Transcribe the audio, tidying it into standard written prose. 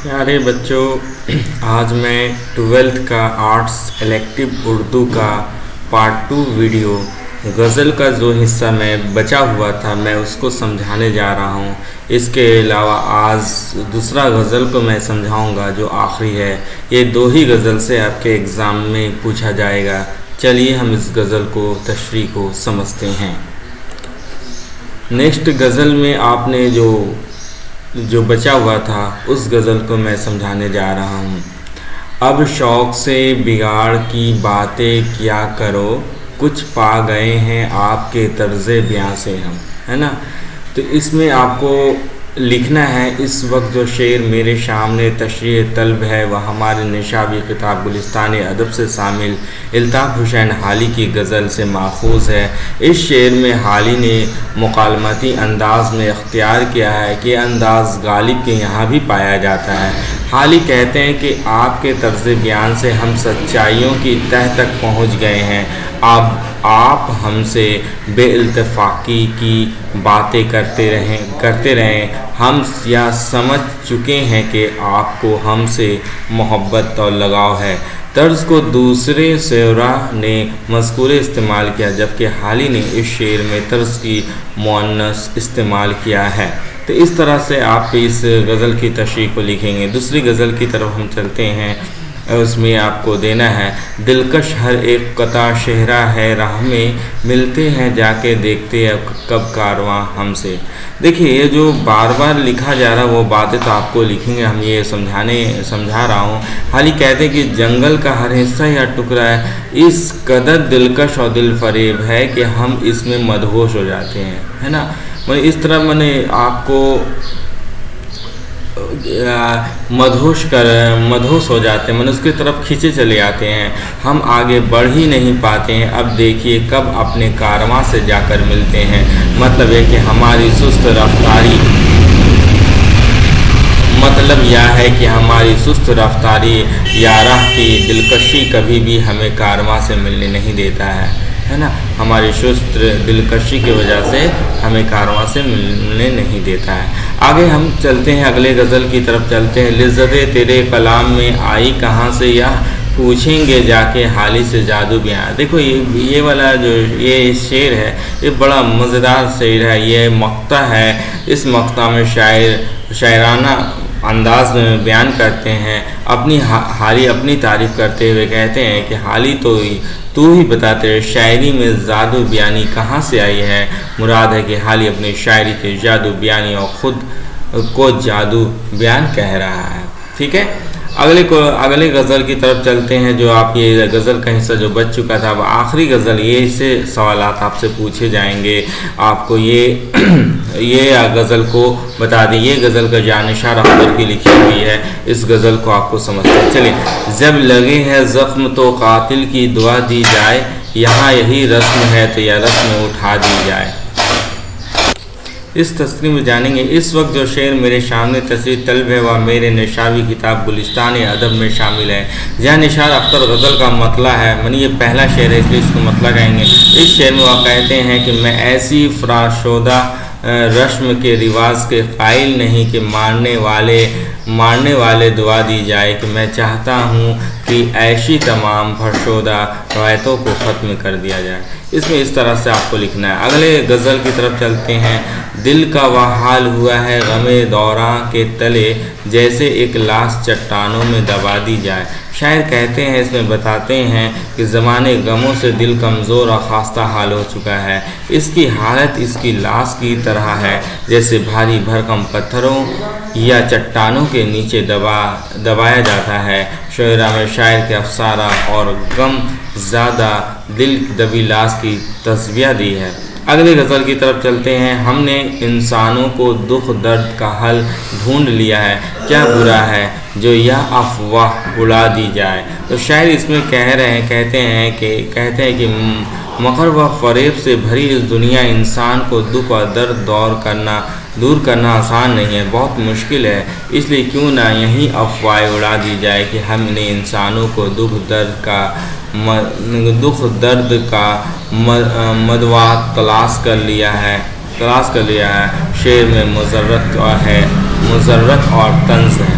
پیارے بچوں، آج میں 12th کا آرٹس الیکٹیو اردو کا پارٹ 2 ویڈیو غزل کا جو حصہ میں بچا ہوا تھا میں اس کو سمجھانے جا رہا ہوں۔ اس کے علاوہ آج دوسرا غزل کو میں سمجھاؤں گا جو آخری ہے۔ یہ دو ہی غزل سے آپ کے ایگزام میں پوچھا جائے گا۔ چلیے ہم اس غزل کو تشریح کو سمجھتے ہیں۔ نیکسٹ غزل میں آپ نے جو بچا ہوا تھا اس غزل کو میں سمجھانے جا رہا ہوں۔ اب شوق سے بگاڑ کی باتیں کیا کرو، کچھ پا گئے ہیں آپ کے طرز بیاں سے ہم، ہے نا۔ تو اس میں آپ کو لکھنا ہے اس وقت جو شعر میرے سامنے تشریح طلب ہے وہ ہمارے نشابی کتاب گلستان ادب سے شامل الطاف حسین حالی کی غزل سے ماخوذ ہے۔ اس شعر میں حالی نے مکالمتی انداز میں اختیار کیا ہے کہ انداز غالب کے یہاں بھی پایا جاتا ہے۔ حالی کہتے ہیں کہ آپ کے طرز بیان سے ہم سچائیوں کی تہ تک پہنچ گئے ہیں۔ آپ ہم سے بے اتفاقی کی باتیں کرتے رہیں، ہم یہ سمجھ چکے ہیں کہ آپ کو ہم سے محبت اور لگاؤ ہے۔ طرز کو دوسرے شعراء نے مذکور استعمال کیا، جبکہ حالی نے اس شعر میں طرز کی مؤنث استعمال کیا ہے۔ تو اس طرح سے آپ اس غزل کی تشریح کو لکھیں گے۔ دوسری غزل کی طرف ہم چلتے ہیں۔ اس میں آپ کو دینا ہے دلکش ہر ایک قطع شہرہ ہے راہ میں، ملتے ہیں جا کے دیکھتے کب کارواں ہم سے۔ دیکھیے یہ جو بار بار لکھا جا رہا وہ باتیں تو آپ کو لکھیں گے، ہم یہ سمجھا رہا ہوں۔ حالی کہتے ہیں کہ جنگل کا ہر حصہ یا ٹکڑا ہے اس قدر دلکش اور دل فریب ہے کہ ہم اس میں مدہوش ہو جاتے ہیں، ہے نا۔ اس طرح میں نے آپ کو مدہوش ہو جاتے ہیں، اس کی طرف کھینچے چلے آتے ہیں، ہم آگے بڑھ ہی نہیں پاتے ہیں، اب دیکھیے کب اپنے کارواں سے جا کر ملتے ہیں۔ مطلب ہے کہ ہماری سست رفتاری یا راہ کی دلکشی کبھی بھی ہمیں کارواں سے ملنے نہیں دیتا ہے نا۔ ہماری سست دلکشی کی وجہ سے ہمیں کارواں سے ملنے نہیں دیتا ہے۔ آگے ہم چلتے ہیں، اگلے غزل کی طرف چلتے ہیں۔ لذت تیرے کلام میں آئی کہاں سے، یا پوچھیں گے جا کے حالی سے جادو بیاں۔ دیکھو یہ والا جو یہ شعر ہے یہ بڑا مزیدار شعر ہے، یہ مقطع ہے۔ اس مقطع میں شاعرانہ انداز میں بیان کرتے ہیں حالی اپنی تعریف کرتے ہوئے کہتے ہیں کہ حالی تو ہی بتاتے ہیں شاعری میں جادو بیانی کہاں سے آئی ہے۔ مراد ہے کہ حالی اپنی شاعری کے جادو بیانی اور خود کو جادو بیان کہہ رہا ہے، ٹھیک ہے۔ اگلے غزل کی طرف چلتے ہیں۔ جو آپ یہ غزل کا حصہ جو بچ چکا تھا وہ آخری غزل، یہ سے سوالات آپ سے پوچھے جائیں گے۔ آپ کو یہ غزل کو بتا دیں، یہ غزل کا جانشار اختر کی لکھی ہوئی ہے۔ اس غزل کو آپ کو سمجھتے ہیں۔ چلیں، جب لگے ہے زخم تو قاتل کی دعا دی جائے، یہاں یہی رسم ہے تو یہ رسم اٹھا دی جائے۔ اس تذکرے میں جانیں گے اس وقت جو شعر میرے سامنے تشریح طلب ہے وہ میرے نشابی کتاب گلستان ادب میں شامل ہے۔ جانشار اختر غزل کا مطلع ہے، یہ پہلا شعر ہے اس لیے اس کو مطلع کہیں گے۔ اس شعر میں وہ کہتے ہیں کہ میں ایسی فراشدہ رسم کے رواج کے قائل نہیں کہ مارنے والے دعا دی جائے، کہ میں چاہتا ہوں کہ ایسی تمام فرشدہ روایتوں کو ختم کر دیا جائے۔ اس میں اس طرح سے آپ کو لکھنا ہے۔ اگلے غزل کی طرف چلتے ہیں۔ دل کا وہ حال ہوا ہے غم دوراں کے تلے، جیسے ایک لاش چٹانوں میں دبا دی جائے۔ شاعر کہتے ہیں، اس میں بتاتے ہیں کہ زمانے غموں سے دل کمزور اور خستہ حال ہو چکا ہے۔ اس کی حالت اس کی لاش کی طرح ہے، جیسے بھاری بھرکم پتھروں یا چٹانوں کے نیچے دبایا جاتا ہے۔ شعرا میں شاعر کے افسارہ اور غم زیادہ دل دبی لاش کی تشبیہ دی ہے۔ اگلے غزل کی طرف چلتے ہیں۔ ہم نے انسانوں کو دکھ درد کا حل ڈھونڈ لیا ہے، کیا برا ہے جو یہ افواہ اڑا دی جائے۔ تو شاعر اس میں کہتے ہیں کہ مکر و فریب سے بھری اس دنیا انسان کو دکھ اور درد دور کرنا آسان نہیں ہے، بہت مشکل ہے۔ اس لیے کیوں نہ یہی افواہ اڑا دی جائے کہ ہم نے انسانوں کو دکھ درد کا مدوا تلاش کر لیا ہے۔ شعر میں مضرت اور طنز ہے۔